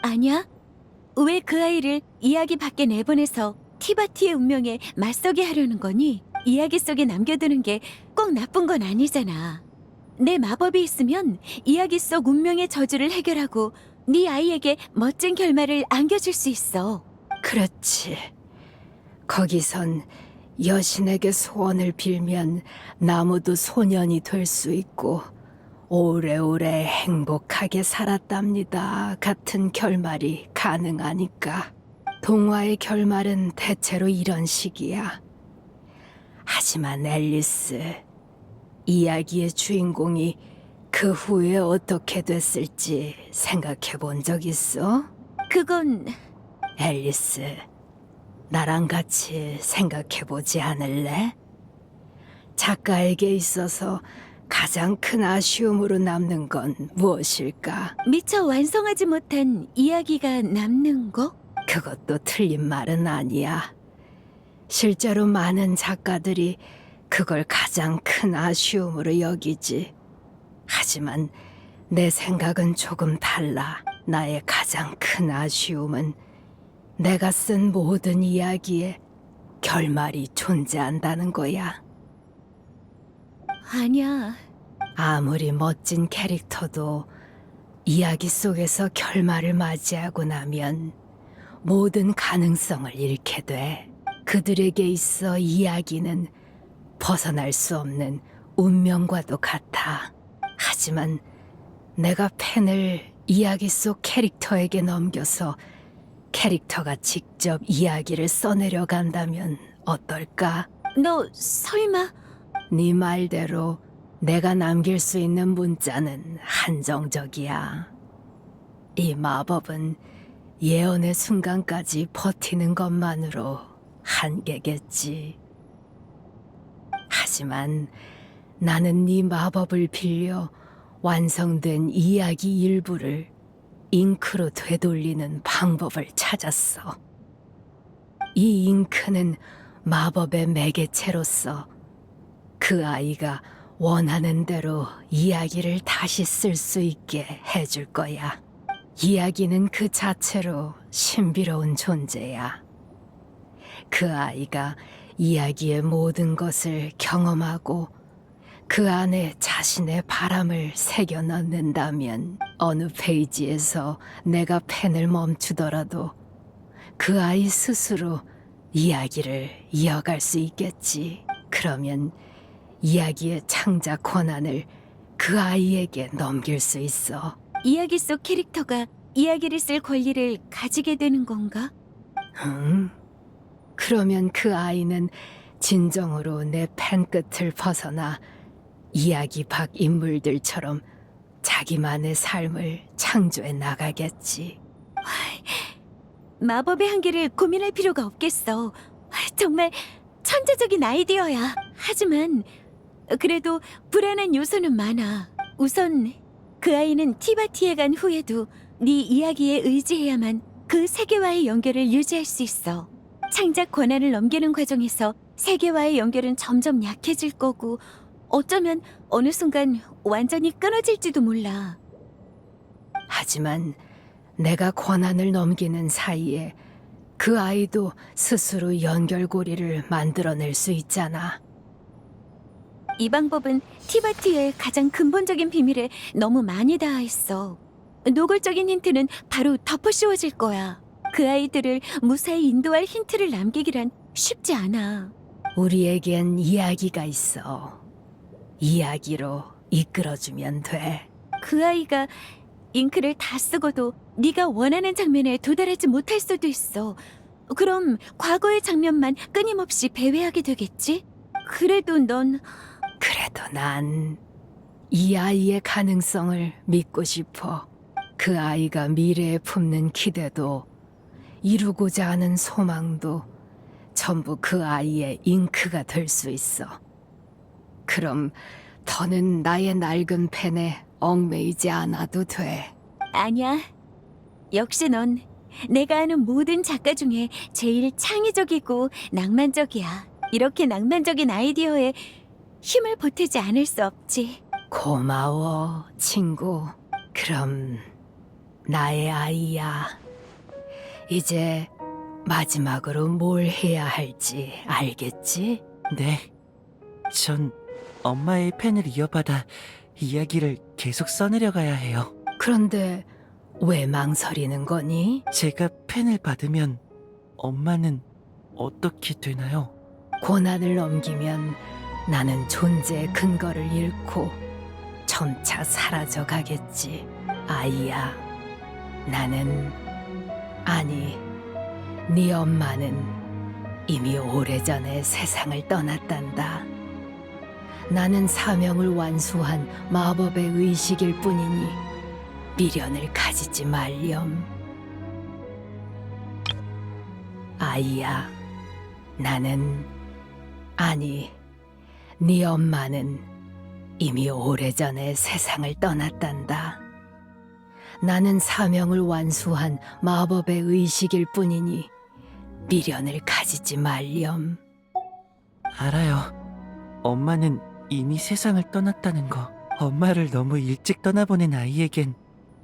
아냐? 왜 그 아이를 이야기 밖에 내보내서 티바티의 운명에 맞서게 하려는 거니? 이야기 속에 남겨두는 게 꼭 나쁜 건 아니잖아. 내 마법이 있으면 이야기 속 운명의 저주를 해결하고 네 아이에게 멋진 결말을 안겨줄 수 있어. 그렇지. 거기선 여신에게 소원을 빌면 나무도 소년이 될 수 있고 오래오래 행복하게 살았답니다 같은 결말이 가능하니까. 동화의 결말은 대체로 이런 식이야. 하지만 앨리스, 이야기의 주인공이 그 후에 어떻게 됐을지 생각해 본 적 있어? 그건 앨리스, 나랑 같이 생각해 보지 않을래? 작가에게 있어서 가장 큰 아쉬움으로 남는 건 무엇일까? 미처 완성하지 못한 이야기가 남는 거? 그것도 틀린 말은 아니야. 실제로 많은 작가들이 그걸 가장 큰 아쉬움으로 여기지. 하지만 내 생각은 조금 달라. 나의 가장 큰 아쉬움은 내가 쓴 모든 이야기에 결말이 존재한다는 거야. 아니야. 아무리 멋진 캐릭터도 이야기 속에서 결말을 맞이하고 나면 모든 가능성을 잃게 돼. 그들에게 있어 이야기는 벗어날 수 없는 운명과도 같아. 하지만 내가 펜을 이야기 속 캐릭터에게 넘겨서 캐릭터가 직접 이야기를 써내려 간다면 어떨까? 너 설마 네 말대로 내가 남길 수 있는 문자는 한정적이야. 이 마법은 예언의 순간까지 버티는 것만으로 한계겠지. 하지만 나는 네 마법을 빌려 완성된 이야기 일부를 잉크로 되돌리는 방법을 찾았어. 이 잉크는 마법의 매개체로서 그 아이가 원하는 대로 이야기를 다시 쓸 수 있게 해줄 거야. 이야기는 그 자체로 신비로운 존재야. 그 아이가 이야기의 모든 것을 경험하고 그 안에 자신의 바람을 새겨 넣는다면 어느 페이지에서 내가 펜을 멈추더라도 그 아이 스스로 이야기를 이어갈 수 있겠지. 그러면 이야기의 창작 권한을 그 아이에게 넘길 수 있어. 이야기 속 캐릭터가 이야기를 쓸 권리를 가지게 되는 건가? 그러면 그 아이는 진정으로 내 펜 끝을 벗어나 이야기 밖 인물들처럼 자기만의 삶을 창조해 나가겠지. 마법의 한계를 고민할 필요가 없겠어. 정말 천재적인 아이디어야. 하지만 그래도 불안한 요소는 많아. 우선 그 아이는 티바티에 간 후에도 네 이야기에 의지해야만 그 세계와의 연결을 유지할 수 있어. 창작 권한을 넘기는 과정에서 세계와의 연결은 점점 약해질 거고 어쩌면 어느 순간 완전히 끊어질지도 몰라. 하지만 내가 권한을 넘기는 사이에 그 아이도 스스로 연결고리를 만들어낼 수 있잖아. 이 방법은 티바티의 가장 근본적인 비밀에 너무 많이 닿아있어. 노골적인 힌트는 바로 덮어 씌워질 거야. 그 아이들을 무사히 인도할 힌트를 남기기란 쉽지 않아. 우리에겐 이야기가 있어. 이야기로 이끌어주면 돼. 그 아이가 잉크를 다 쓰고도 네가 원하는 장면에 도달하지 못할 수도 있어. 그럼 과거의 장면만 끊임없이 배회하게 되겠지? 그래도 넌 그래도 난 이 아이의 가능성을 믿고 싶어. 그 아이가 미래에 품는 기대도 이루고자 하는 소망도 전부 그 아이의 잉크가 될 수 있어. 그럼 더는 나의 낡은 펜에 얽매이지 않아도 돼. 아니야. 역시 넌 내가 아는 모든 작가 중에 제일 창의적이고 낭만적이야. 이렇게 낭만적인 아이디어에 힘을 보태지 않을 수 없지. 고마워, 친구. 그럼 나의 아이야. 이제 마지막으로 뭘 해야 할지 알겠지? 네. 전 엄마의 펜을 이어받아 이야기를 계속 써내려가야 해요. 그런데 왜 망설이는 거니? 제가 펜을 받으면 엄마는 어떻게 되나요? 고난을 넘기면 나는 존재의 근거를 잃고 점차 사라져 가겠지. 아이야, 나는, 아니, 네 엄마는 이미 오래전에 세상을 떠났단다. 나는 사명을 완수한 마법의 의식일 뿐이니 미련을 가지지 말렴. 아이야, 나는, 아니, 네 엄마는 이미 오래전에 세상을 떠났단다. 나는 사명을 완수한 마법의 의식일 뿐이니 미련을 가지지 말렴. 알아요. 엄마는 이미 세상을 떠났다는 거. 엄마를 너무 일찍 떠나보낸 아이에겐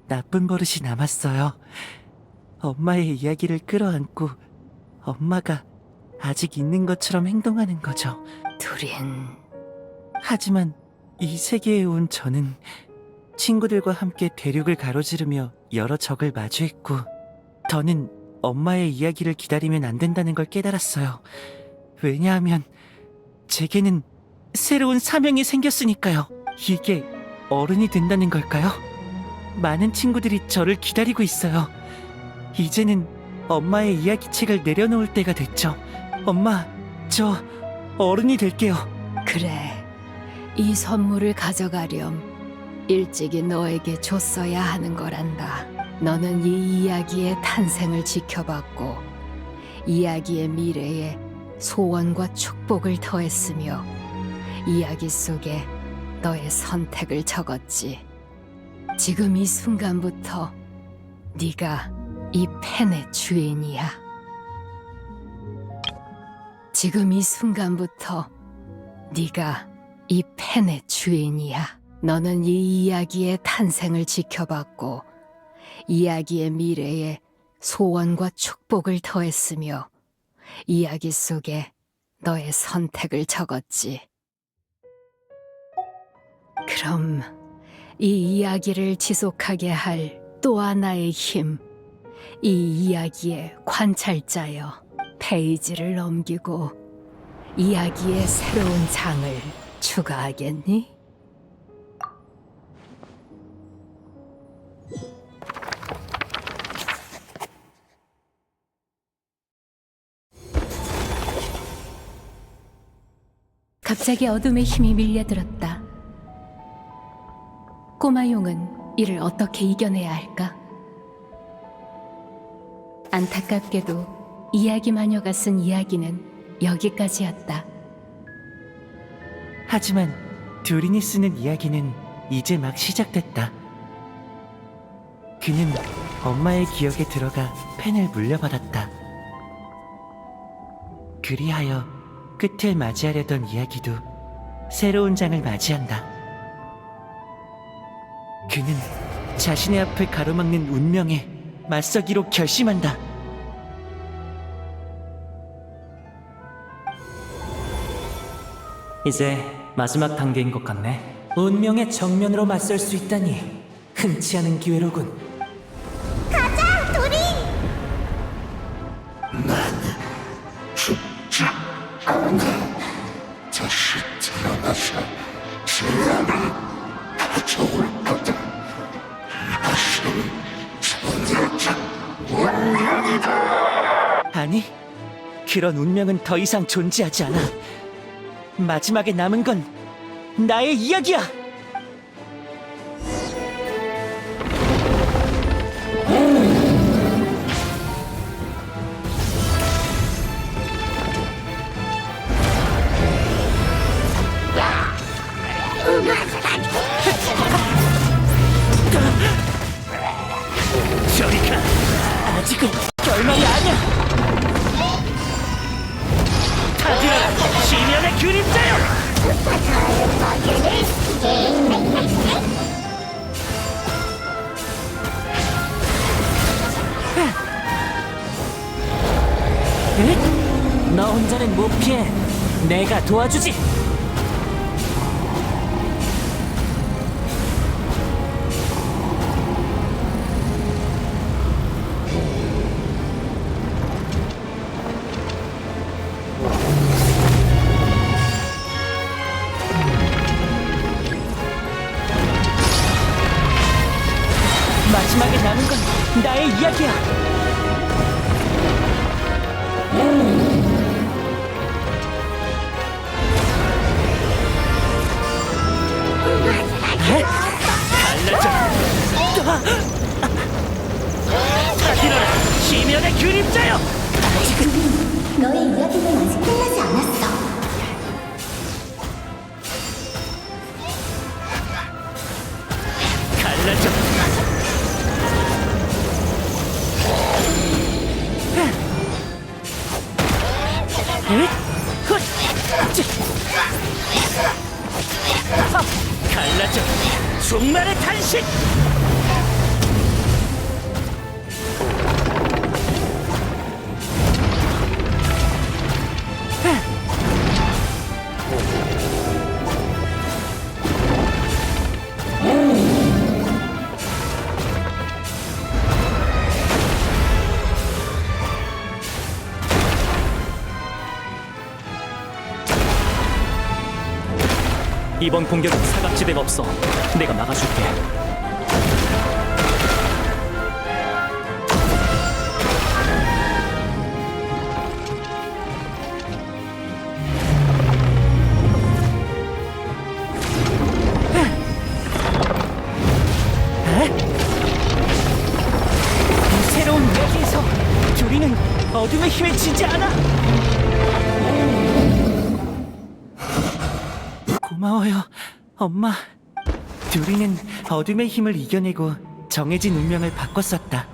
나쁜 버릇이 남았어요. 엄마의 이야기를 끌어안고 엄마가 아직 있는 것처럼 행동하는 거죠. 둘인 하지만 이 세계에 온 저는 친구들과 함께 대륙을 가로지르며 여러 적을 마주했고, 더는 엄마의 이야기를 기다리면 안 된다는 걸 깨달았어요. 왜냐하면 제게는 새로운 사명이 생겼으니까요. 이게 어른이 된다는 걸까요? 많은 친구들이 저를 기다리고 있어요. 이제는 엄마의 이야기책을 내려놓을 때가 됐죠. 엄마, 저 어른이 될게요. 그래, 이 선물을 가져가렴. 일찍이 너에게 줬어야 하는 거란다. 너는 이 이야기의 탄생을 지켜봤고 이야기의 미래에 소원과 축복을 더했으며 이야기 속에 너의 선택을 적었지. 지금 이 순간부터 네가 이 펜의 주인이야. 지금 이 순간부터 네가 이 펜의 주인이야. 너는 이 이야기의 탄생을 지켜봤고 이야기의 미래에 소원과 축복을 더했으며 이야기 속에 너의 선택을 적었지. 그럼 이 이야기를 지속하게 할 또 하나의 힘, 이 이야기의 관찰자여, 페이지를 넘기고 이야기의 새로운 장을 추가하겠니? 갑자기 어둠의 힘이 밀려들었다. 꼬마 용은 이를 어떻게 이겨내야 할까? 안타깝게도 이야기 마녀가 쓴 이야기는 여기까지였다. 하지만 듀린이 쓰는 이야기는 이제 막 시작됐다. 그는 엄마의 기억에 들어가 펜을 물려받았다. 그리하여 끝을 맞이하려던 이야기도 새로운 장을 맞이한다. 그는 자신의 앞을 가로막는 운명에 맞서기로 결심한다. 이제 마지막 단계인 것 같네. 운명의 정면으로 맞설 수 있다니 흔치 않은 기회로군. 다시 태어나서 세상을 가져올 거다. 이것이 천재적 운명이다. 아니, 그런 운명은 더 이상 존재하지 않아. 마지막에 남은 건 나의 이야기야. 저리 가. 아직은 결말이 아니야. 타디라, 시면의 그림자여. 너 혼자는 못 피해. 내가 도와주지. 마지막에 남은 건 나의 이야기야. 갈라져. 일어나, 시면의 그림자여. 너의 이야기는 아직 끝나지 않았어. 갈라져. 갈라져. 종말의 탄식. 이번 공격은 사각지대가 없어. 내가 막아줄게. 이 새로운 여기에서 둘이는 어둠의 힘에 지지 않아. 고마워요, 엄마. 둘이는 어둠의 힘을 이겨내고 정해진 운명을 바꿨었다.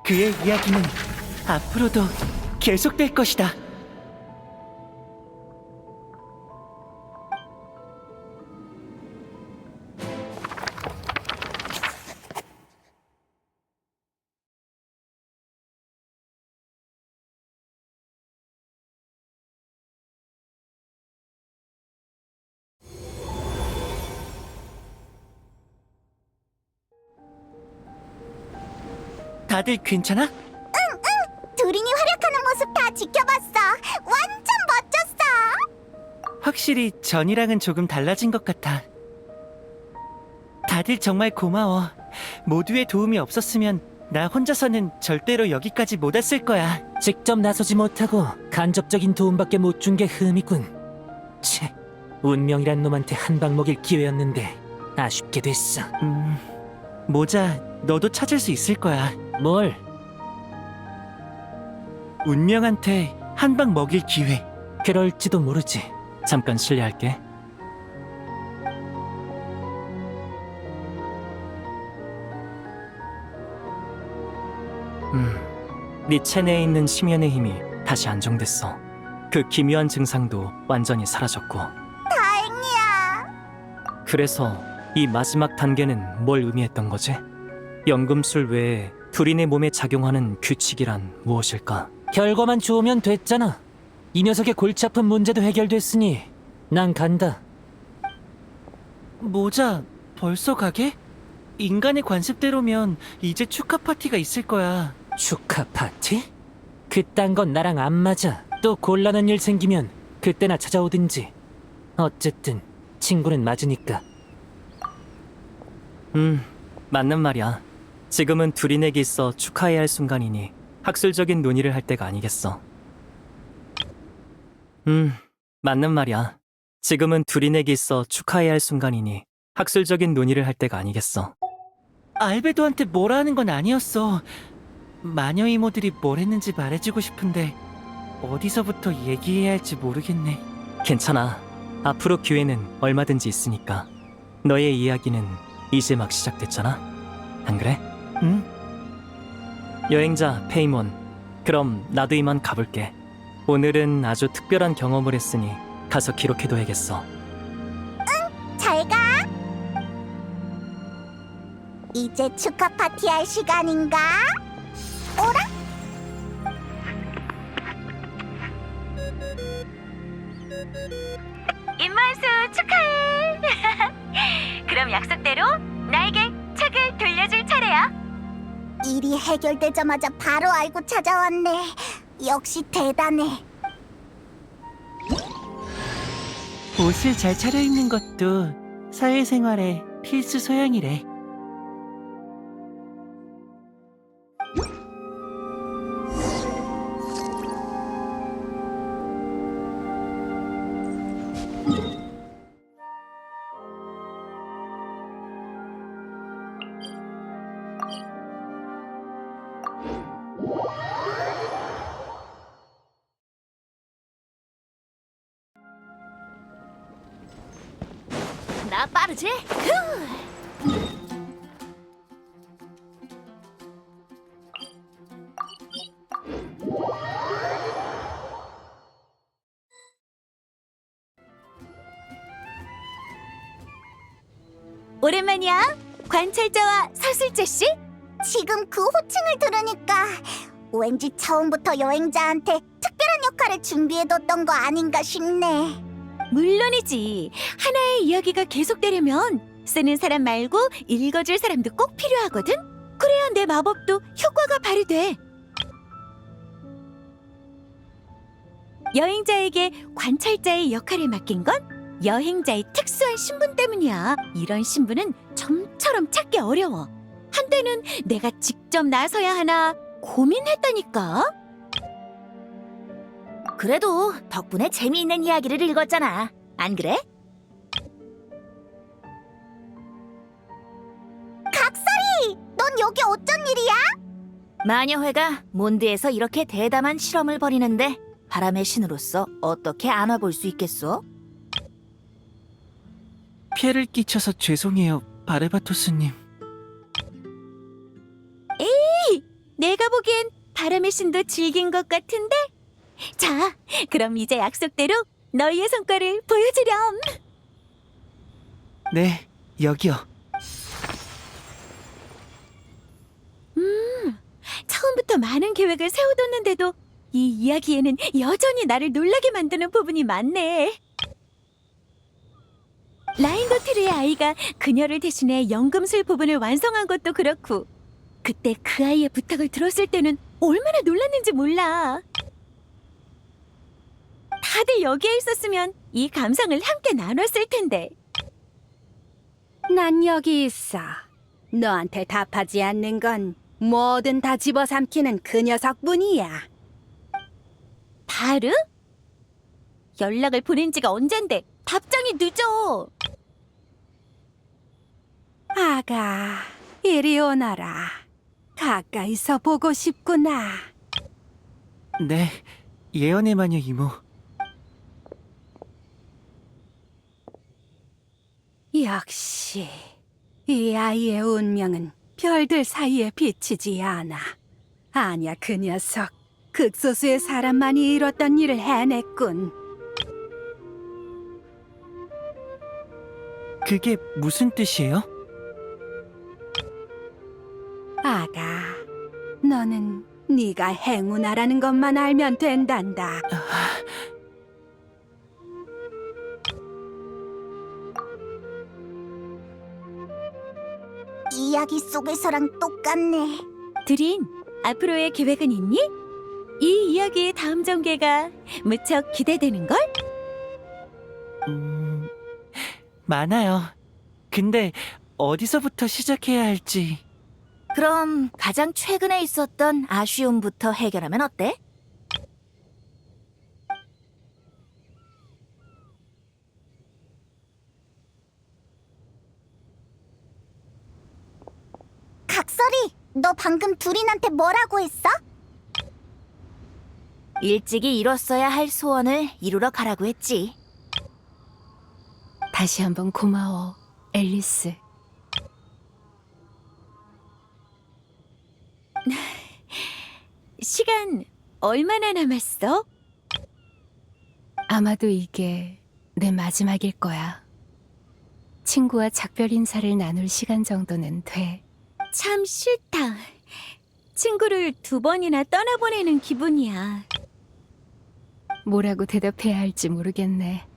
그의 이야기는 앞으로도 계속될 것이다. 다들 괜찮아? 두린이 활약하는 모습 다 지켜봤어. 완전 멋졌어. 확실히 전이랑은 조금 달라진 것 같아. 다들 정말 고마워. 모두의 도움이 없었으면 나 혼자서는 절대로 여기까지 못 왔을 거야. 직접 나서지 못하고 간접적인 도움밖에 못 준 게 흠이군. 채, 운명이란 놈한테 한 방 먹일 기회였는데 아쉽게 됐어. 모자, 너도 찾을 수 있을 거야. 뭘? 운명한테 한 방 먹일 기회. 그럴지도 모르지. 잠깐 실례할게. 네 체내에 있는 심연의 힘이 다시 안정됐어. 그 기묘한 증상도 완전히 사라졌고. 다행이야. 그래서 이 마지막 단계는 뭘 의미했던 거지? 연금술 외에 둘이네 몸에 작용하는 규칙이란 무엇일까? 결과만 좋으면 됐잖아. 이 녀석의 골치 아픈 문제도 해결됐으니 난 간다. 모자, 벌써 가게? 인간의 관습대로면 이제 축하 파티가 있을 거야. 축하 파티? 그딴 건 나랑 안 맞아. 또 곤란한 일 생기면 그때나 찾아오든지. 어쨌든 친구는 맞으니까. 맞는 말이야. 지금은 둘이네기 있어 축하해야 할 순간이니 학술적인 논의를 할 때가 아니겠어. 맞는 말이야. 지금은 둘이네기 있어 축하해야 할 순간이니 학술적인 논의를 할 때가 아니겠어. 알베도한테 뭐라 하는 건 아니었어. 마녀 이모들이 뭘 했는지 말해주고 싶은데 어디서부터 얘기해야 할지 모르겠네. 괜찮아. 앞으로 기회는 얼마든지 있으니까. 너의 이야기는 이제 막 시작됐잖아. 안 그래? 응? 여행자 페이몬, 그럼 나도 이만 가볼게. 오늘은 아주 특별한 경험을 했으니 가서 기록해둬야겠어. 잘 가. 이제 축하 파티 할 시간인가? 오라? 임만수 축하해. 그럼 약속대로 나에게 책을 돌려줄 차례야. 일이 해결되자마자 바로 알고 찾아왔네. 역시 대단해. 옷을 잘 차려입는 것도 사회생활의 필수 소양이래. 나 빠르지? 오랜만이야. 관찰자와 서술자 씨. 지금 그 호칭을 들으니까 왠지 처음부터 여행자한테 특별한 역할을 준비해뒀던 거 아닌가 싶네. 물론이지. 하나의 이야기가 계속되려면 쓰는 사람 말고 읽어줄 사람도 꼭 필요하거든. 그래야 내 마법도 효과가 발휘돼. 여행자에게 관찰자의 역할을 맡긴 건 여행자의 특수한 신분 때문이야. 이런 신분은 좀처럼 찾기 어려워. 한때는 내가 직접 나서야 하나 고민했다니까. 그래도 덕분에 재미있는 이야기를 읽었잖아. 안 그래? 각설이! 넌 여기 어쩐 일이야? 마녀회가 몬드에서 이렇게 대담한 실험을 벌이는데 바람의 신으로서 어떻게 안 와볼 수 있겠어? 피해를 끼쳐서 죄송해요, 바르바토스님. 내가 보기엔 바람의 신도 즐긴 것 같은데? 자, 그럼 이제 약속대로 너희의 성과를 보여주렴. 네, 여기요. 처음부터 많은 계획을 세워뒀는데도 이 이야기에는 여전히 나를 놀라게 만드는 부분이 많네. 라인도트르의 아이가 그녀를 대신해 연금술 부분을 완성한 것도 그렇고, 그때 그 아이의 부탁을 들었을 때는 얼마나 놀랐는지 몰라. 다들 여기에 있었으면 이 감상을 함께 나눴을 텐데. 난 여기 있어. 너한테 답하지 않는 건 뭐든 다 집어삼키는 그 녀석뿐이야. 바르? 연락을 보낸 지가 언젠데 답장이 늦어. 아가, 이리 오너라. 가까이서 보고 싶구나. 네, 예언의 마녀 이모. 역시 이 아이의 운명은 별들 사이에 비치지 않아. 아냐, 그 녀석 극소수의 사람만이 이뤘던 일을 해냈군. 그게 무슨 뜻이에요? 아가, 너는 네가 행운아라는 것만 알면 된단다. 이야기 속에서랑 똑같네. 드린, 앞으로의 계획은 있니? 이 이야기의 다음 전개가 무척 기대되는걸? 많아요. 근데 어디서부터 시작해야 할지. 그럼 가장 최근에 있었던 아쉬움부터 해결하면 어때? 각설이, 너 방금 두린한테 뭐라고 했어? 일찍이 이뤘어야 할 소원을 이루러 가라고 했지. 다시 한번 고마워, 앨리스. 시간 얼마나 남았어? 아마도 이게 내 마지막일 거야. 친구와 작별 인사를 나눌 시간 정도는 돼. 참 싫다. 친구를 2번이나 떠나보내는 기분이야. 뭐라고 대답해야 할지 모르겠네.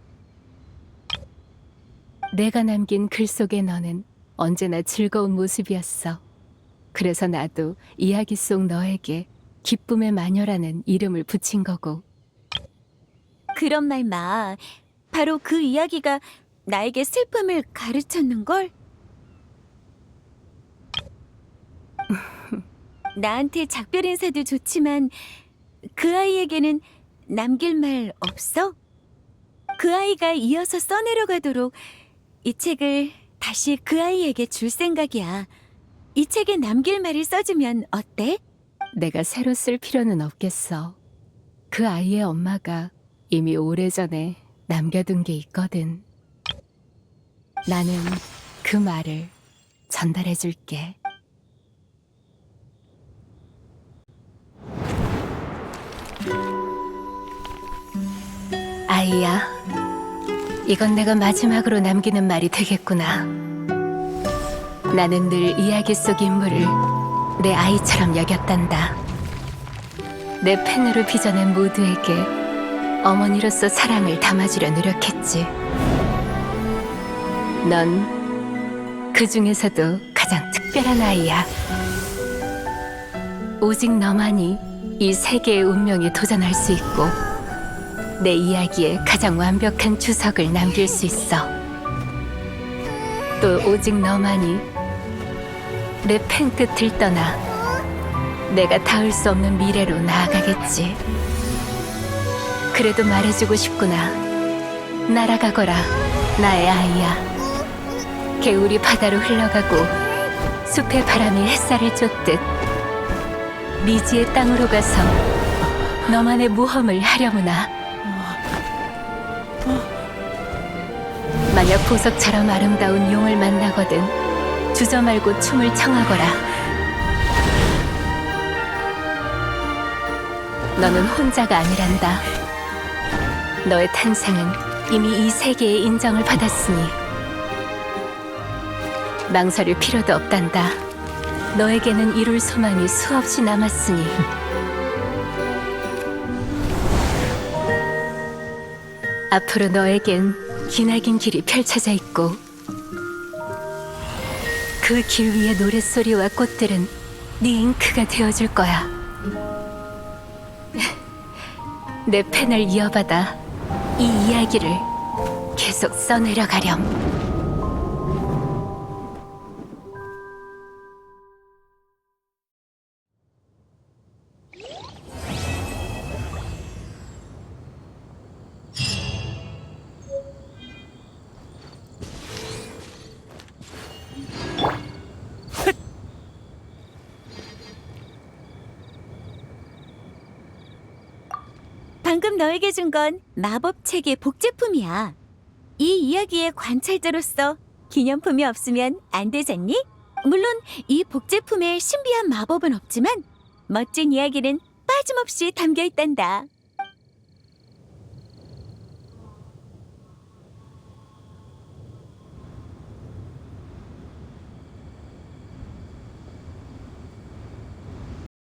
내가 남긴 글 속의 너는 언제나 즐거운 모습이었어. 그래서 나도 이야기 속 너에게 기쁨의 마녀라는 이름을 붙인 거고. 그런 말 마. 바로 그 이야기가 나에게 슬픔을 가르쳤는걸? 나한테 작별 인사도 좋지만 그 아이에게는 남길 말 없어? 그 아이가 이어서 써내려가도록 이 책을 다시 그 아이에게 줄 생각이야. 이 책에 남길 말을 써주면 어때? 내가 새로 쓸 필요는 없겠어. 그 아이의 엄마가 이미 오래전에 남겨둔 게 있거든. 나는 그 말을 전달해 줄게. 아이야, 이건 내가 마지막으로 남기는 말이 되겠구나. 나는 늘 이야기 속 인물을 내 아이처럼 여겼단다. 내 펜으로 빚어낸 모두에게 어머니로서 사랑을 담아주려 노력했지. 넌 그 중에서도 가장 특별한 아이야. 오직 너만이 이 세계의 운명에 도전할 수 있고 내 이야기에 가장 완벽한 주석을 남길 수 있어. 또 오직 너만이 내 펜 끝을 떠나 내가 닿을 수 없는 미래로 나아가겠지. 그래도 말해주고 싶구나. 날아가거라, 나의 아이야. 개울이 바다로 흘러가고 숲의 바람이 햇살을 쫓듯 미지의 땅으로 가서 너만의 모험을 하려무나. 만약 보석처럼 아름다운 용을 만나거든 주저 말고 춤을 청하거라. 너는 혼자가 아니란다. 너의 탄생은 이미 이 세계의 인정을 받았으니 망설일 필요도 없단다. 너에게는 이룰 소망이 수없이 남았으니. 앞으로 너에겐 기나긴 길이 펼쳐져 있고 그 길 위의 노랫소리와 꽃들은 네 잉크가 되어줄 거야. 내 펜을 이어받아 이 이야기를 계속 써내려가렴. 방금 너에게 준 건 마법책의 복제품이야. 이 이야기의 관찰자로서 기념품이 없으면 안 되잖니? 물론 이 복제품에 신비한 마법은 없지만 멋진 이야기는 빠짐없이 담겨 있단다.